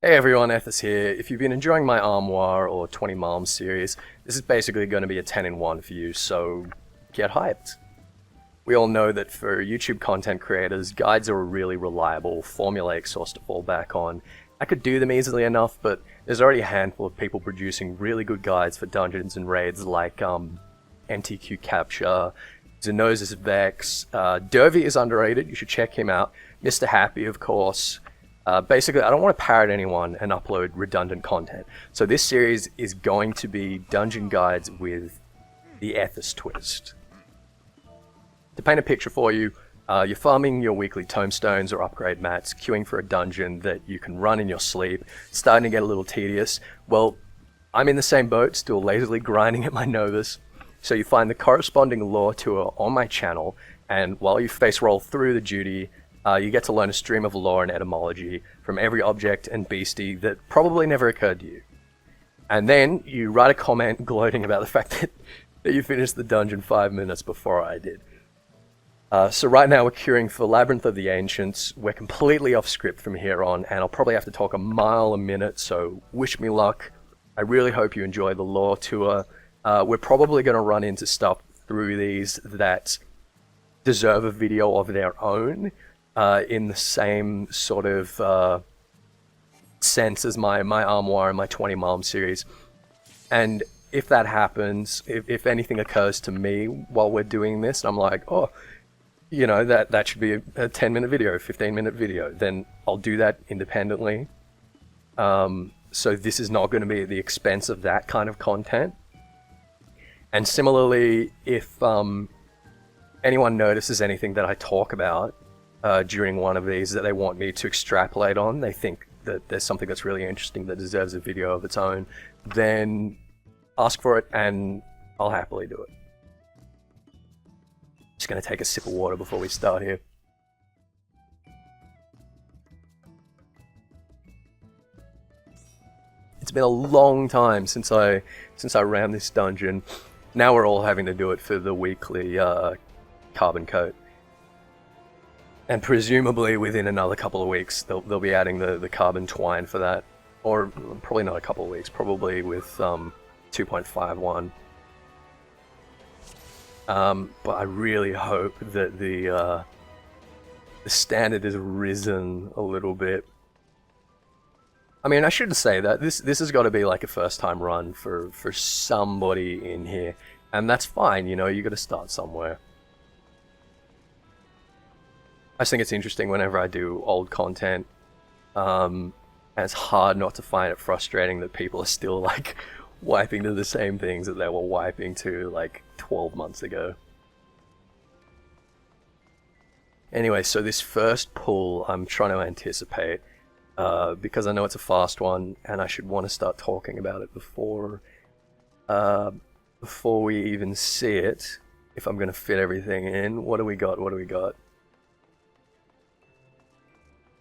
Hey everyone, Ethys here. If you've been enjoying my Armoire or 20 Malms series, this is basically going to be a 10-in-1 for you, so get hyped. We all know that for YouTube content creators, guides are a really reliable, formulaic source to fall back on. I could do them easily enough, but there's already a handful of people producing really good guides for dungeons and raids like MTQ Capture, Xenosis Vex, Dervy is underrated, you should check him out, Mr. Happy of course. Basically, I don't want to parrot anyone and upload redundant content. So this series is going to be dungeon guides with the Ethys twist. To paint a picture for you, you're farming your weekly tomestones or upgrade mats, queuing for a dungeon that you can run in your sleep, starting to get a little tedious. Well, I'm in the same boat, still lazily grinding at my Novus. So you find the corresponding lore tour on my channel, and while you face roll through the duty, you get to learn a stream of lore and etymology from every object and beastie that probably never occurred to you. And then you write a comment gloating about the fact that you finished the dungeon 5 minutes before I did. So right now we're queuing for Labyrinth of the Ancients. We're completely off script from here on, and I'll probably have to talk a mile a minute, so wish me luck. I really hope you enjoy the lore tour. We're probably going to run into stuff through these that deserve a video of their own. In the same sort of sense as my Armoire and my 20 Malms series. And if that happens, if anything occurs to me while we're doing this, and I'm like, oh, you know, that should be a 10-minute video, 15-minute video, then I'll do that independently. So this is not going to be at the expense of that kind of content. And similarly, if anyone notices anything that I talk about during one of these that they want me to extrapolate on, they think that there's something that's really interesting that deserves a video of its own, then ask for it and I'll happily do it. Just gonna take a sip of water before we start here. It's been a long time since I ran this dungeon. Now we're all having to do it for the weekly carbon coat. And presumably within another couple of weeks, they'll be adding the carbon twine for that. Or probably not a couple of weeks, probably with 2.51. But I really hope that the standard is risen a little bit. I mean, I shouldn't say that. This has got to be like a first time run for somebody in here. And that's fine, you know, you got to start somewhere. I just think it's interesting whenever I do old content, and it's hard not to find it frustrating that people are still like wiping to the same things that they were wiping to like 12 months ago. Anyway, so this first pull I'm trying to anticipate, because I know it's a fast one and I should want to start talking about it before we even see it, if I'm going to fit everything in. What do we got?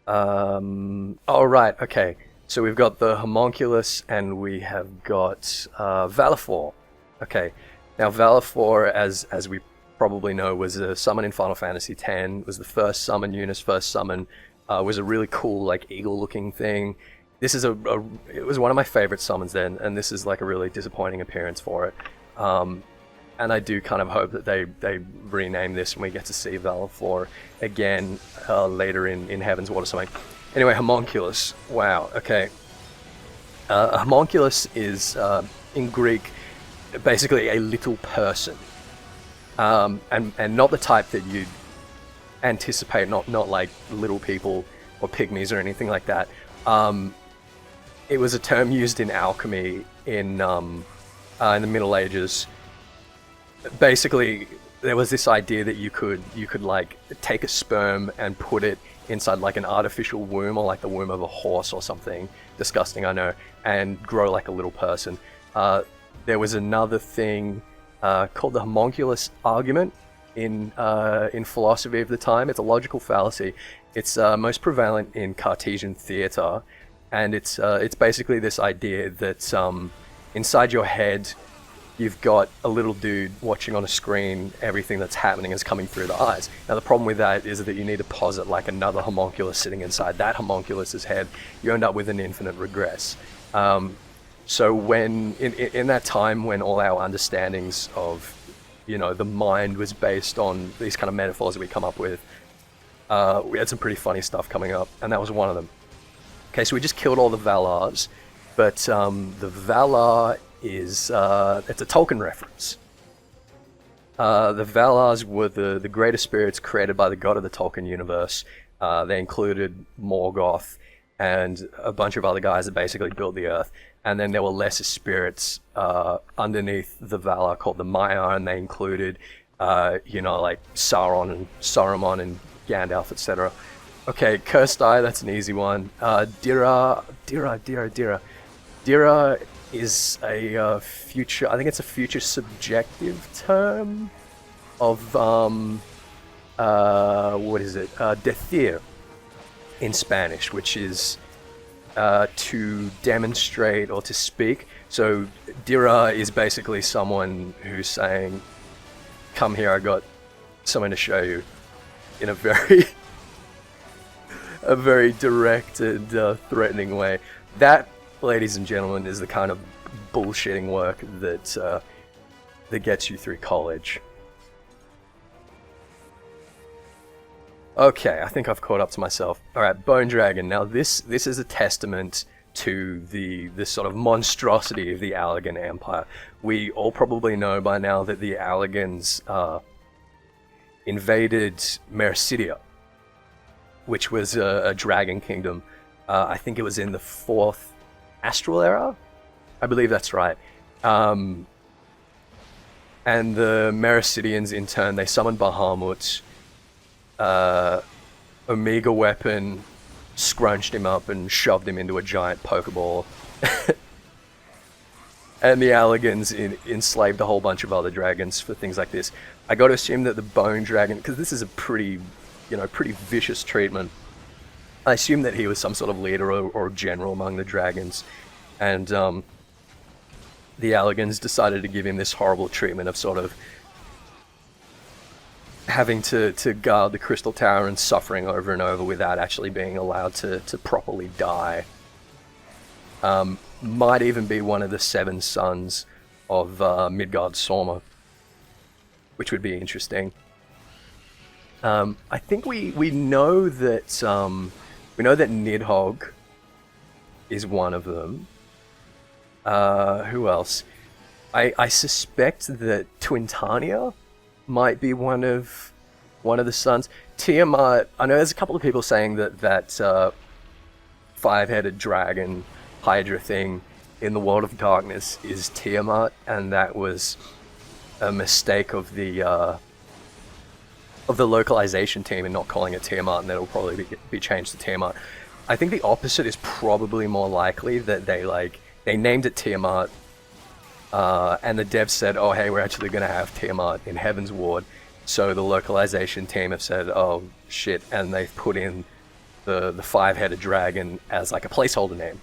Oh right, okay. So we've got the homonculus and we have got Valar. Okay, now Valar, as we probably know, was a summon in Final Fantasy X. Was the first summon, Yuna's first summon. Was a really cool like eagle-looking thing. This is it was one of my favorite summons then, and this is like a really disappointing appearance for it. And I do kind of hope that they rename this and we get to see Valar again later in Heaven's Water something. Anyway, homonculus. Wow, okay. A homonculus is, in Greek, basically a little person. And not the type that you'd anticipate, not like little people or pygmies or anything like that. It was a term used in alchemy in the Middle Ages. Basically, there was this idea that you could like take a sperm and put it inside like an artificial womb, or like the womb of a horse or something. Disgusting, I know, and grow like a little person. There was another thing called the homunculus argument in philosophy of the time. It's a logical fallacy. It's most prevalent in Cartesian theatre, and it's basically this idea that inside your head you've got a little dude watching on a screen. Everything that's happening is coming through the eyes. Now the problem with that is that you need to posit like another homunculus sitting inside that homunculus's head. You end up with an infinite regress. So when in that time when all our understandings of, you know, the mind was based on these kind of metaphors that we come up with, we had some pretty funny stuff coming up, and that was one of them. Okay, so we just killed all the Valars, but the Valar is it's a Tolkien reference. The Valars were the greater spirits created by the god of the Tolkien universe. They included Morgoth and a bunch of other guys that basically built the earth. And then there were lesser spirits underneath the Valar called the Maiar, and they included, you know, like Sauron and Saruman and Gandalf, etc. Okay, Cursed Eye, that's an easy one. Dira is a future, I think it's a future subjective term of, what is it? Decir in Spanish, which is to demonstrate or to speak. So Dira is basically someone who's saying, come here, I got something to show you, in a very a very direct and threatening way. That, ladies and gentlemen, is the kind of bullshitting work that that gets you through college. Okay, I think I've caught up to myself. Alright, Bone Dragon. Now this is a testament to the sort of monstrosity of the Allagan Empire. We all probably know by now that the Allagans invaded Mercidia, which was a dragon kingdom. I think it was in the 4th Astral Era? I believe that's right. And the Mercidians, in turn, they summoned Bahamut, Omega Weapon, scrunched him up and shoved him into a giant Pokeball. And the Allagans enslaved a whole bunch of other dragons for things like this. I gotta assume that the Bone Dragon, because this is a pretty, you know, pretty vicious treatment, I assume that he was some sort of leader or general among the dragons. And the Allagans decided to give him this horrible treatment of sort of having to guard the Crystal Tower and suffering over and over without actually being allowed to properly die. Might even be one of the 7 sons of Midgard Soma, which would be interesting. I think we know that Nidhogg is one of them. Who else? I suspect that Twintania might be one of the sons. Tiamat. I know there's a couple of people saying that 5-headed dragon Hydra thing in the World of Darkness is Tiamat, and that was a mistake of the localization team in not calling it Tiamat, and that'll probably be changed to Tiamat. I think the opposite is probably more likely, that they named it Tiamat, and the devs said, oh hey, we're actually going to have Tiamat in Heaven's Ward. So the localization team have said, oh shit, and they've put in the 5-headed dragon as like a placeholder name.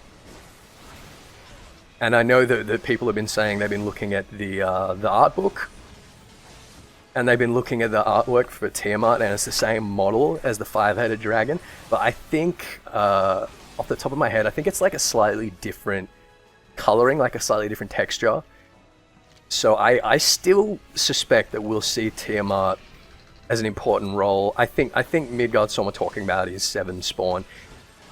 And I know that people have been saying they've been looking at the art book, and they've been looking at the artwork for Tiamat, and it's the same model as the 5-headed dragon. But I think, off the top of my head, I think it's like a slightly different coloring, like a slightly different texture. So I still suspect that we'll see Tiamat as an important role. I think Midgard Soma talking about his 7 spawn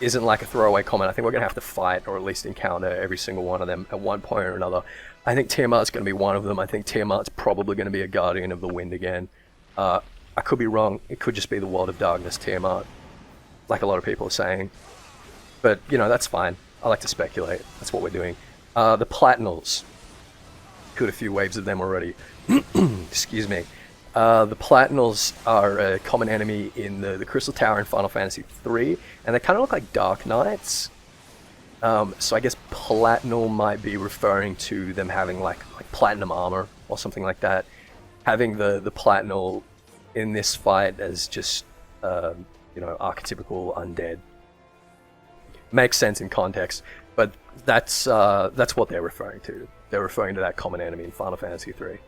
isn't like a throwaway comment. I think we're going to have to fight, or at least encounter every single one of them at one point or another. I think Tiamat's going to be one of them. I think Tiamat's probably going to be a Guardian of the Wind again. I could be wrong. It could just be the World of Darkness Tiamat, like a lot of people are saying. But, you know, that's fine. I like to speculate. That's what we're doing. The Platinals. Killed a few waves of them already. Excuse me. The Platinals are a common enemy in the Crystal Tower in Final Fantasy III, and they kind of look like Dark Knights. So I guess Platinal might be referring to them having like platinum armor or something like that. Having the Platinal in this fight as just you know, archetypical undead. Makes sense in context, but that's what they're referring to. They're referring to that common enemy in Final Fantasy III.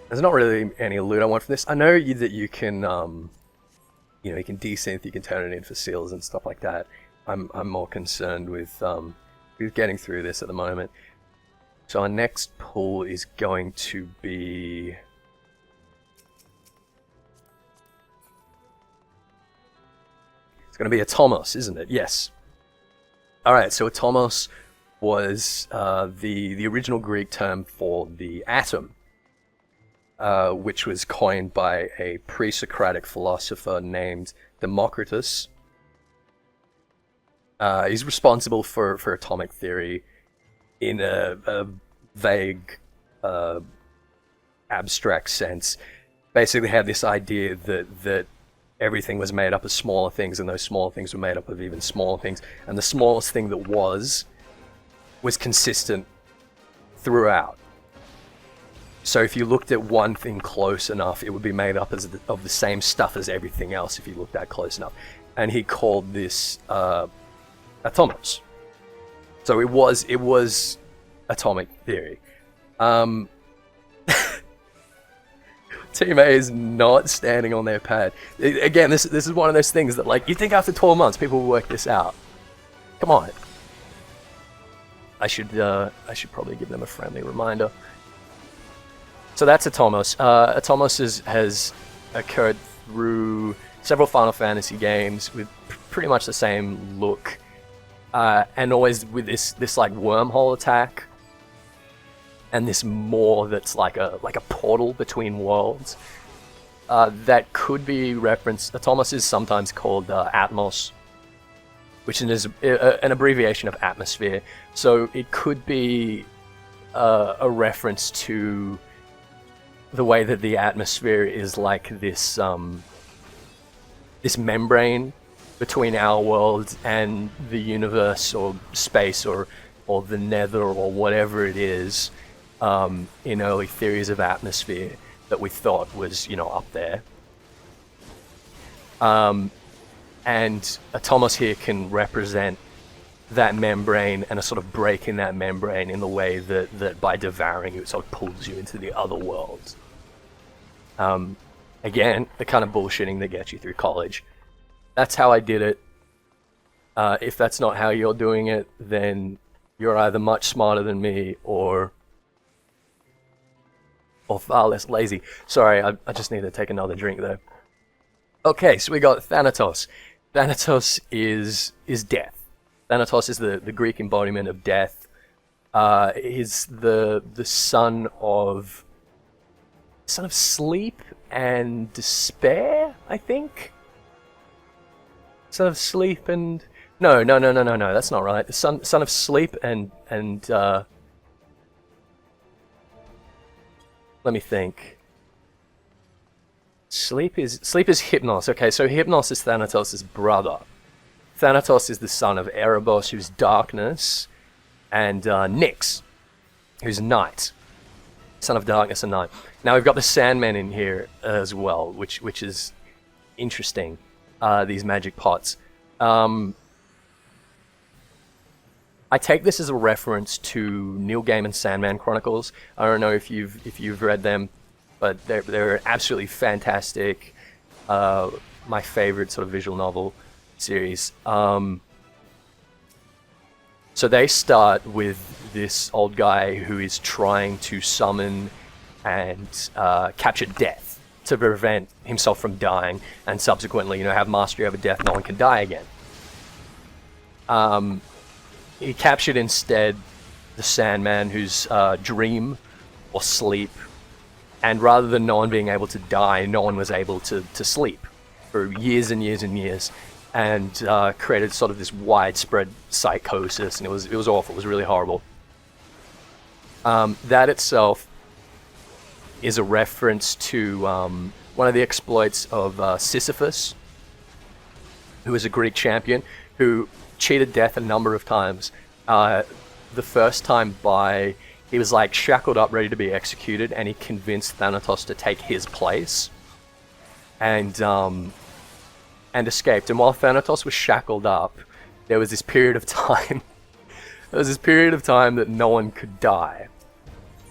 There's not really any loot I want from this. I know that you can, you can desynth, you can turn it in for seals and stuff like that. I'm more concerned with getting through this at the moment. So our next pull is going to be... It's going to be Atomas, isn't it? Yes. Alright, so Atomas was the original Greek term for the atom. Which was coined by a pre-Socratic philosopher named Democritus. He's responsible for atomic theory in a vague, abstract sense. Basically had this idea that everything was made up of smaller things, and those smaller things were made up of even smaller things, and the smallest thing that was consistent throughout. So if you looked at one thing close enough, it would be made up of the same stuff as everything else if you looked at close enough. And he called this Atomas. So it was atomic theory. Team A is not standing on their pad. Again, this is one of those things that, like, you think after 12 months people will work this out. Come on. I should probably give them a friendly reminder. So that's Atomas. Atomas has occurred through several Final Fantasy games with pretty much the same look, and always with this like wormhole attack, and this maw that's like a portal between worlds. That could be referenced. Atomas is sometimes called Atmos, which is an abbreviation of atmosphere. So it could be a reference to the way that the atmosphere is like this this membrane between our world and the universe or space or the nether or whatever it is, in early theories of atmosphere that we thought was, up there. And Atomas here can represent that membrane and a sort of break in that membrane in the way that by devouring you, it sort of pulls you into the other world. Again, the kind of bullshitting that gets you through college. That's how I did it. If that's not how you're doing it, then you're either much smarter than me or far less lazy. Sorry, I just need to take another drink there. Okay, so we got Thanatos. Thanatos is death. Thanatos is the Greek embodiment of death. He's the son of sleep and despair, I think. Son of sleep and no, that's not right. The son of sleep and let me think. Sleep is Hypnos. Okay, so Hypnos is Thanatos' brother. Thanatos is the son of Erebos, who's darkness, and Nyx, who's night. Son of darkness and night. Now we've got the Sandman in here as well, which is interesting. These magic pots. I take this as a reference to Neil Gaiman's Sandman Chronicles. I don't know if you've read them, but they're absolutely fantastic. My favorite sort of visual novel series. So they start with this old guy who is trying to summon and capture death to prevent himself from dying, and subsequently, have mastery over death. No one can die again. He captured instead the Sandman, who's dream or sleep, and rather than no one being able to die, no one was able to sleep for years and years and years, and created sort of this widespread psychosis, and it was awful. It was really horrible. That itself is a reference to one of the exploits of Sisyphus, who was a Greek champion who cheated death a number of times. The first time by he was like shackled up, ready to be executed, and he convinced Thanatos to take his place, and escaped. And while Thanatos was shackled up, there was this period of time. There was this period of time that no one could die.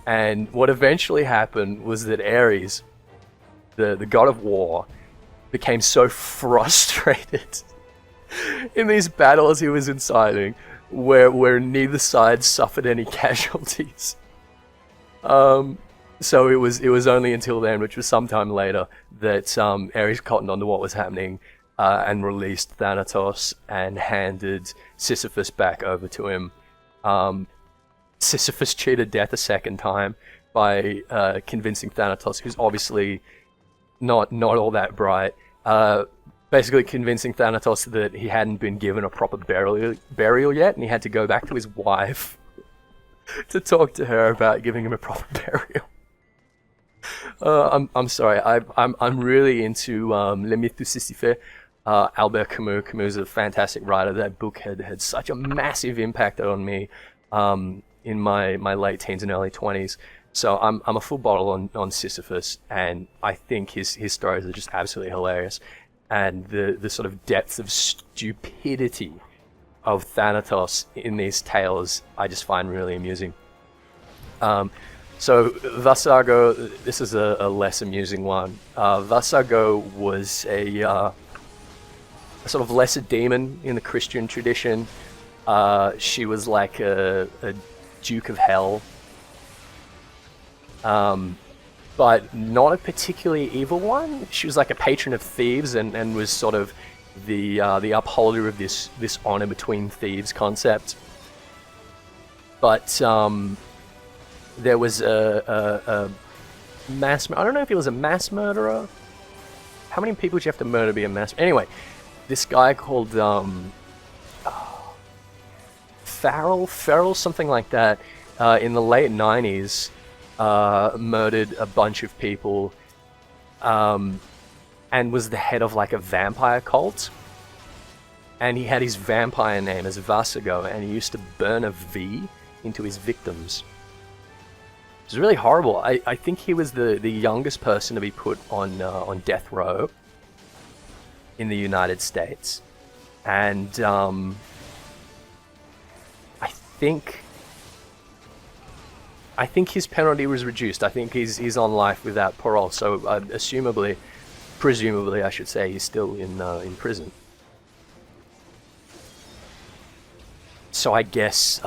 And what eventually happened was that Ares, the god of war, became so frustrated in these battles he was inciting, where neither side suffered any casualties. So it was only until then, which was sometime later, that Ares cottoned on to what was happening and released Thanatos and handed Sisyphus back over to him. Sisyphus cheated death a second time by convincing Thanatos, who's obviously not all that bright, basically convincing Thanatos that he hadn't been given a proper burial yet, and he had to go back to his wife to talk to her about giving him a proper burial. I'm sorry, I'm really into Les Mythes de Sisyphe. Albert Camus. Camus is a fantastic writer. That book had such a massive impact on me in my late teens and early 20s. So I'm a full bottle on Sisyphus, and I think his stories are just absolutely hilarious. And the sort of depth of stupidity of Thanatos in these tales I just find really amusing. So Vasago, this is a less amusing one. Vasago was a sort of lesser demon in the Christian tradition. She was like a Duke of Hell, but not a particularly evil one. She was like a patron of thieves and was sort of the upholder of this honor between thieves concept. But there was a mass... I don't know if he was a mass murderer. How many people do you have to murder to be a mass... Anyway, this guy called Farrell, something like that, in the late 90s, murdered a bunch of people, and was the head of like a vampire cult. And he had his vampire name as Vasago, and he used to burn a V into his victims. It was really horrible. I think he was the youngest person to be put on death row in the United States, and I think his penalty was reduced. I think he's on life without parole. So presumably, I should say, he's still in prison. So I guess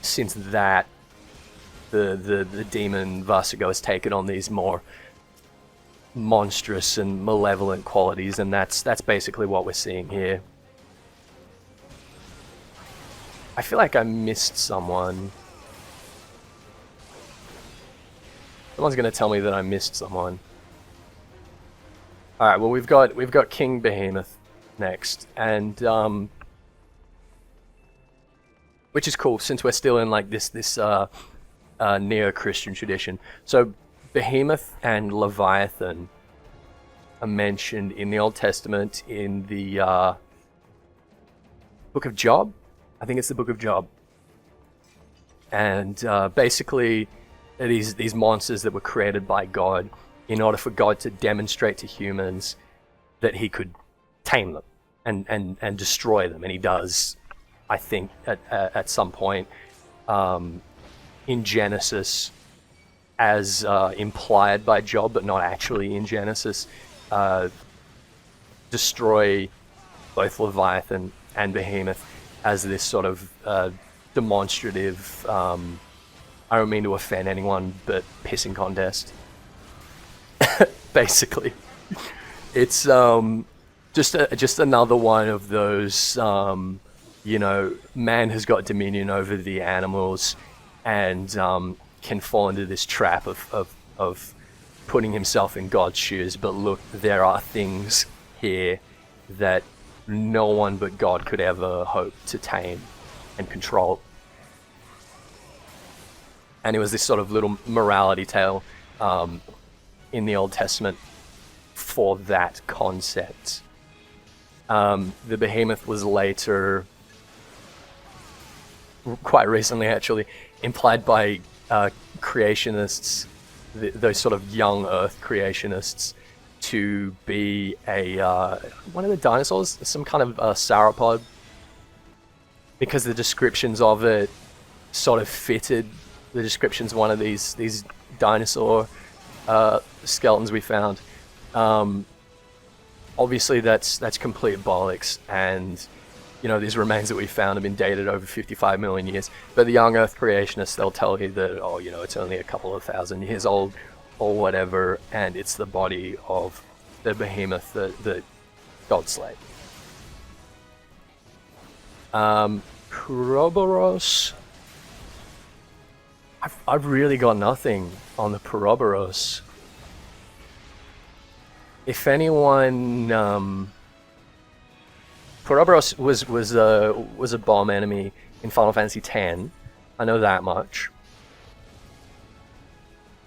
since that, the demon Vasago has taken on these more monstrous and malevolent qualities, and that's basically what we're seeing here. I feel like I missed someone. Someone's gonna tell me that I missed someone. All right, well we've got King Behemoth next, and which is cool since we're still in like this neo-Christian tradition. So Behemoth and Leviathan are mentioned in the Old Testament in the Book of Job. I think it's the Book of Job. And basically, these monsters that were created by God in order for God to demonstrate to humans that he could tame them and destroy them. And he does, I think, at some point in Genesis, as implied by Job, but not actually in Genesis, destroy both Leviathan and Behemoth as this sort of demonstrative, I don't mean to offend anyone, but pissing contest. Basically. It's just another one of those, man has got dominion over the animals and can fall into this trap of putting himself in God's shoes. But look, there are things here that no one but God could ever hope to tame and control. And it was this sort of little morality tale in the Old Testament for that concept. The Behemoth was later, quite recently actually, implied by creationists, those sort of young Earth creationists, to be a one of the dinosaurs, some kind of sauropod, because the descriptions of it sort of fitted the descriptions of one of these dinosaur skeletons we found. Obviously that's complete bollocks, and you know, these remains that we found have been dated over 55 million years. But the young Earth creationists, they'll tell you that, oh, you know, it's only a couple of thousand years old or whatever, and it's the body of the behemoth that God slayed. Puroboros. I've really got nothing on the Puroboros. If anyone, Puroboros was a bomb enemy in Final Fantasy X. I know that much.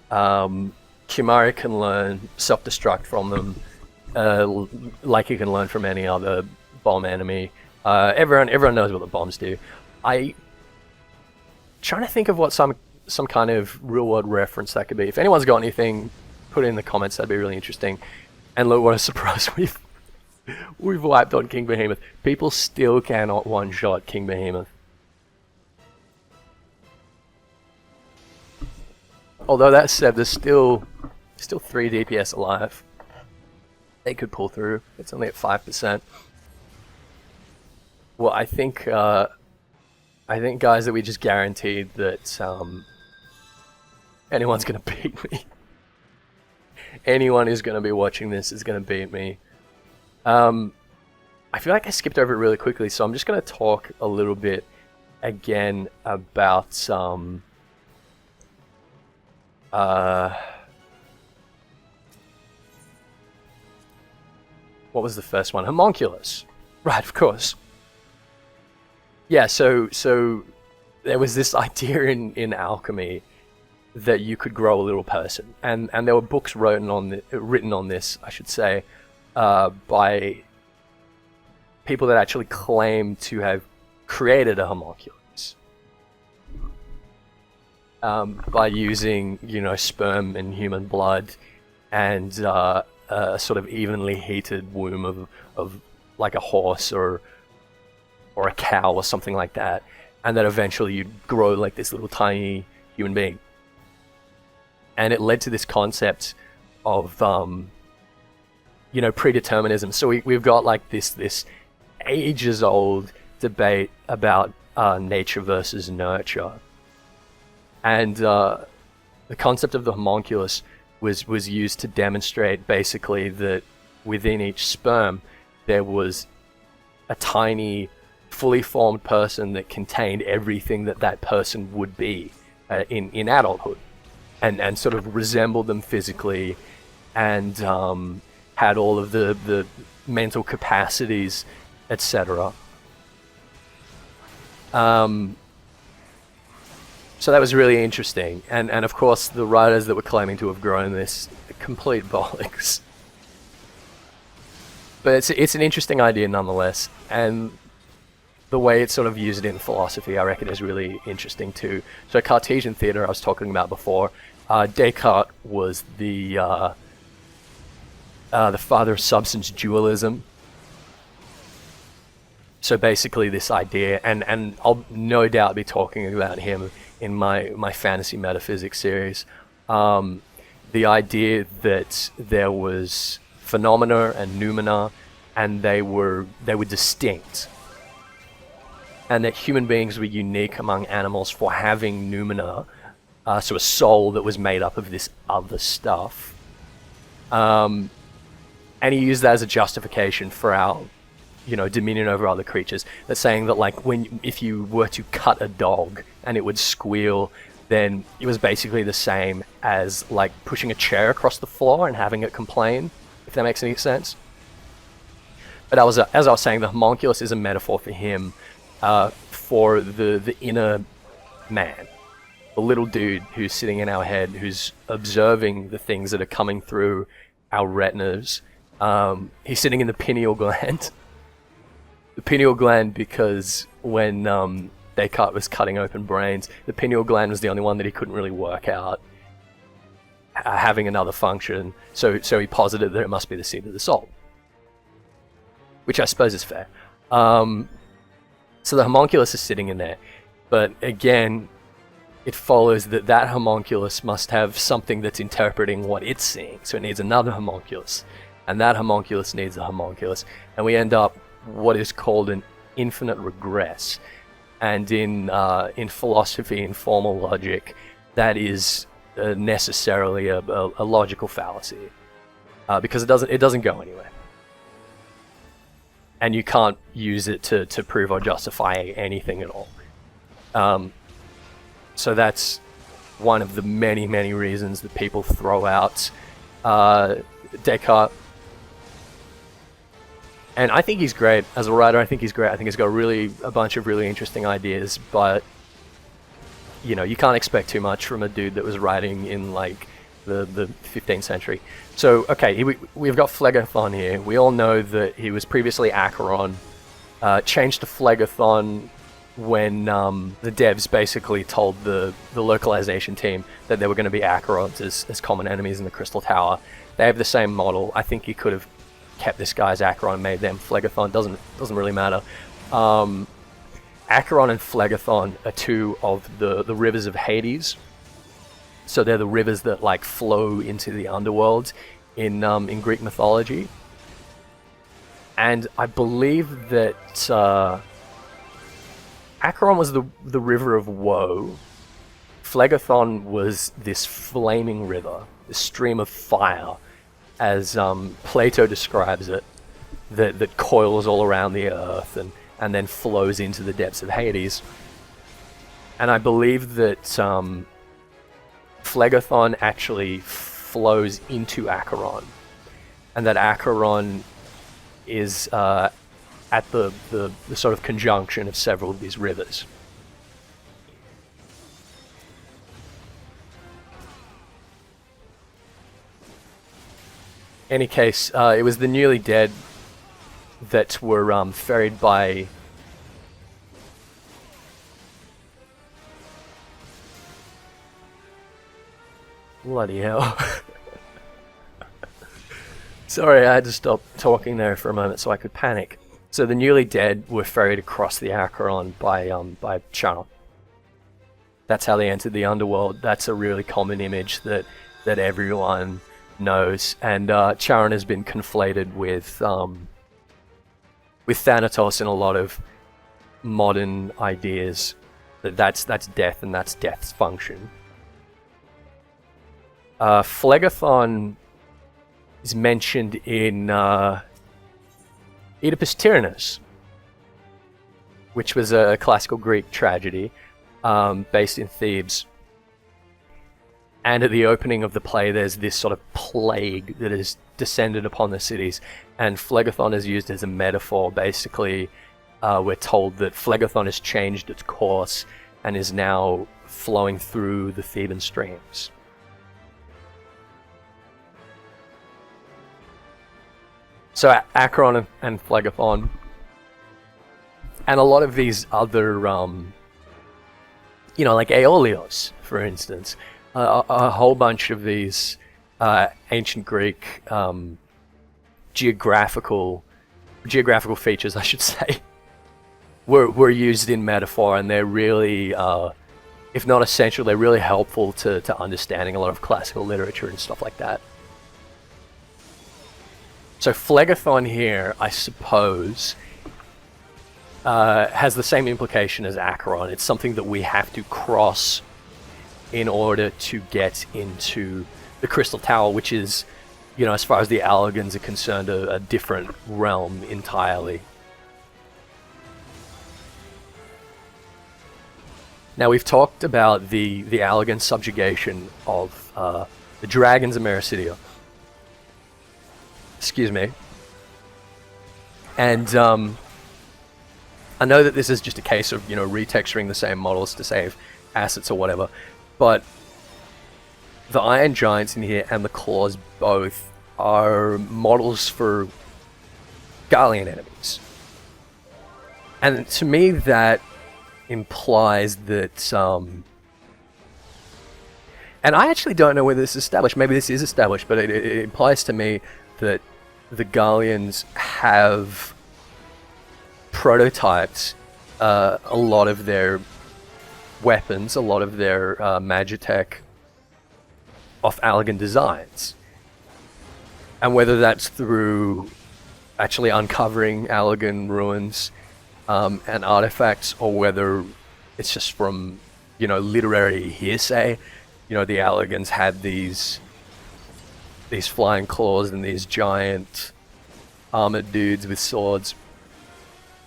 Kimahri can learn self-destruct from them, like you can learn from any other bomb enemy. Everyone knows what the bombs do. Trying to think of what some kind of real-world reference that could be. If anyone's got anything, put it in the comments. That'd be really interesting. And look, what a surprise we've wiped on King Behemoth. People still cannot one-shot King Behemoth. Although that said, there's still 3 DPS alive. They could pull through. It's only at 5%. Well, I think guys, that we just guaranteed that anyone's gonna beat me. Anyone who's gonna be watching this is gonna beat me. I feel like I skipped over it really quickly, so I'm just gonna talk a little bit again about what was the first one? Homonculus. Right, of course. Yeah, so there was this idea in alchemy that you could grow a little person, and there were books written on this, I should say, by people that actually claim to have created a homunculus by using, you know, sperm and human blood and a sort of evenly heated womb of like a horse or a cow or something like that, and that eventually you'd grow like this little tiny human being. And it led to this concept of you know, predeterminism. So we've got like this ages old debate about nature versus nurture, and the concept of the homunculus was used to demonstrate basically that within each sperm there was a tiny fully formed person that contained everything that person would be in adulthood, and sort of resembled them physically, and had all of the mental capacities, etc. So that was really interesting, and of course the writers that were claiming to have grown this, complete bollocks. But it's an interesting idea nonetheless, and the way it's sort of used in philosophy, I reckon, is really interesting too. So Cartesian theatre I was talking about before, Descartes was the father of substance dualism. So basically this idea, and I'll no doubt be talking about him in my fantasy metaphysics series, the idea that there was phenomena and noumena, and they were distinct, and that human beings were unique among animals for having noumena, so a soul that was made up of this other stuff. And he used that as a justification for our, you know, dominion over other creatures. They're saying that, like, if you were to cut a dog and it would squeal, then it was basically the same as like pushing a chair across the floor and having it complain, if that makes any sense. But as I was saying, the homunculus is a metaphor for him, for the inner man, the little dude who's sitting in our head, who's observing the things that are coming through our retinas. He's sitting in the pineal gland. The pineal gland, because when Descartes was cutting open brains. The pineal gland was the only one that he couldn't really work out having another function, so he posited that it must be the seat of the soul, which I suppose is fair. So the homunculus is sitting in there, but again, it follows that that homunculus must have something that's interpreting what it's seeing, so it needs another homunculus, and that homunculus needs a homunculus, and we end up what is called an infinite regress. And in philosophy, in formal logic, that is necessarily a logical fallacy, because it doesn't go anywhere, and you can't use it to prove or justify anything at all. So that's one of the many reasons that people throw out Descartes. And I think he's great as a writer. I think he's great. I think he's got a bunch of really interesting ideas, but you know, you can't expect too much from a dude that was writing in like the 15th century. So, okay, we've got Phlegethon here. We all know that he was previously Acheron, changed to Phlegethon when the devs basically told the localization team that there were going to be Acherons as common enemies in the Crystal Tower. They have the same model. I think he could have kept this guy as Acheron, made them Phlegethon. Doesn't really matter. Acheron and Phlegethon are two of the rivers of Hades. So they're the rivers that like flow into the underworld in Greek mythology. And I believe that Acheron was the river of woe. Phlegethon was this flaming river, this stream of fire, as Plato describes it, that coils all around the earth and then flows into the depths of Hades. And I believe that Phlegethon actually flows into Acheron, and that Acheron is at the sort of conjunction of several of these rivers. In any case, it was the newly dead that were ferried by bloody hell. Sorry, I had to stop talking there for a moment so I could panic. So the newly dead were ferried across the Acheron by Charon. That's how they entered the underworld. That's a really common image that everyone knows, and Charon has been conflated with Thanatos in a lot of modern ideas. That's death, and that's death's function. Phlegethon is mentioned in Oedipus Tyrannus, which was a classical Greek tragedy based in Thebes. And at the opening of the play, there's this sort of plague that has descended upon the cities, and Phlegethon is used as a metaphor. Basically, we're told that Phlegethon has changed its course and is now flowing through the Theban streams. So Acheron and Phlegethon, and a lot of these other, like Aeolios, for instance, a whole bunch of these ancient Greek geographical features, I should say, were used in metaphor, and they're really, if not essential, they're really helpful to understanding a lot of classical literature and stuff like that. So Phlegethon here, I suppose, has the same implication as Acheron. It's something that we have to cross in order to get into the Crystal Tower, which is, as far as the Allagans are concerned, a different realm entirely. Now, we've talked about the Allagan subjugation of the dragons of Mericidia. Excuse me. And I know that this is just a case of, retexturing the same models to save assets or whatever, but the Iron Giants in here and the Claws both are models for Garlean enemies. And to me, that implies that, and I actually don't know whether this is established, maybe this is established, but it implies to me that the Garleans have prototyped a lot of their weapons, a lot of their magitech off Allagan designs. And whether that's through actually uncovering Allagan ruins and artifacts, or whether it's just from, you know, literary hearsay. You know, the Allagans had these flying claws and these giant armored dudes with swords,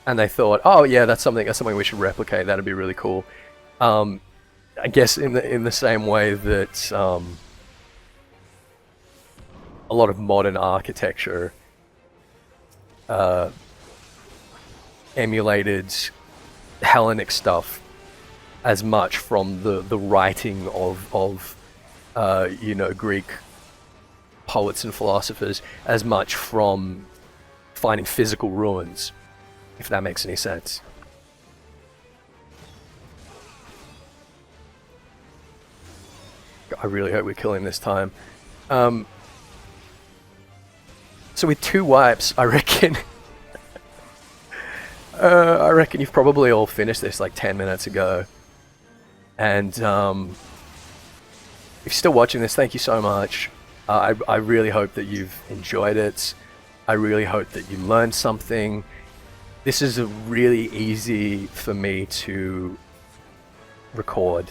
and they thought, oh yeah, that's something we should replicate. That'd be really cool. I guess in the same way that a lot of modern architecture emulated Hellenic stuff as much from the writing of you know, Greek poets and philosophers as much from finding physical ruins, if that makes any sense. I really hope we kill him this time. So with 2 wipes, I reckon I reckon you've probably all finished this like 10 minutes ago. And if you're still watching this, thank you so much. I really hope that you've enjoyed it. I really hope that you learned something. This is really easy for me to record.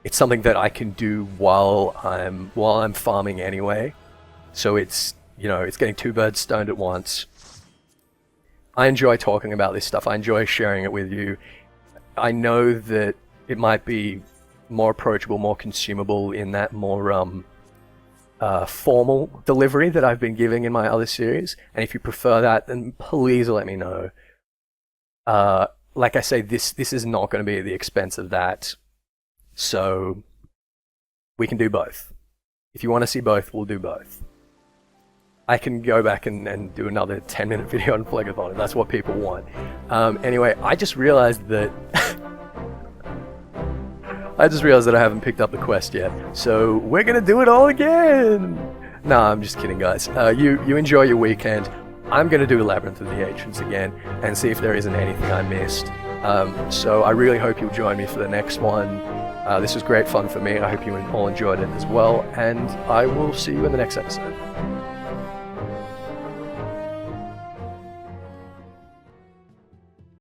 It's something that I can do while I'm farming anyway. So it's, you know, it's getting 2 birds stoned at once. I enjoy talking about this stuff. I enjoy sharing it with you. I know that it might be more approachable, more consumable in that more formal delivery that I've been giving in my other series. And if you prefer that, then please let me know. Like I say, this is not going to be at the expense of that. So we can do both. If you want to see both, we'll do both. I can go back and do another 10-minute video on Phlegethon if that's what people want. Anyway, I just realized that I haven't picked up the quest yet, so we're gonna do it all again! Nah, I'm just kidding, guys. You enjoy your weekend. I'm gonna do Labyrinth of the Ancients again and see if there isn't anything I missed. So I really hope you'll join me for the next one. This was great fun for me. I hope you all enjoyed it as well, and I will see you in the next episode.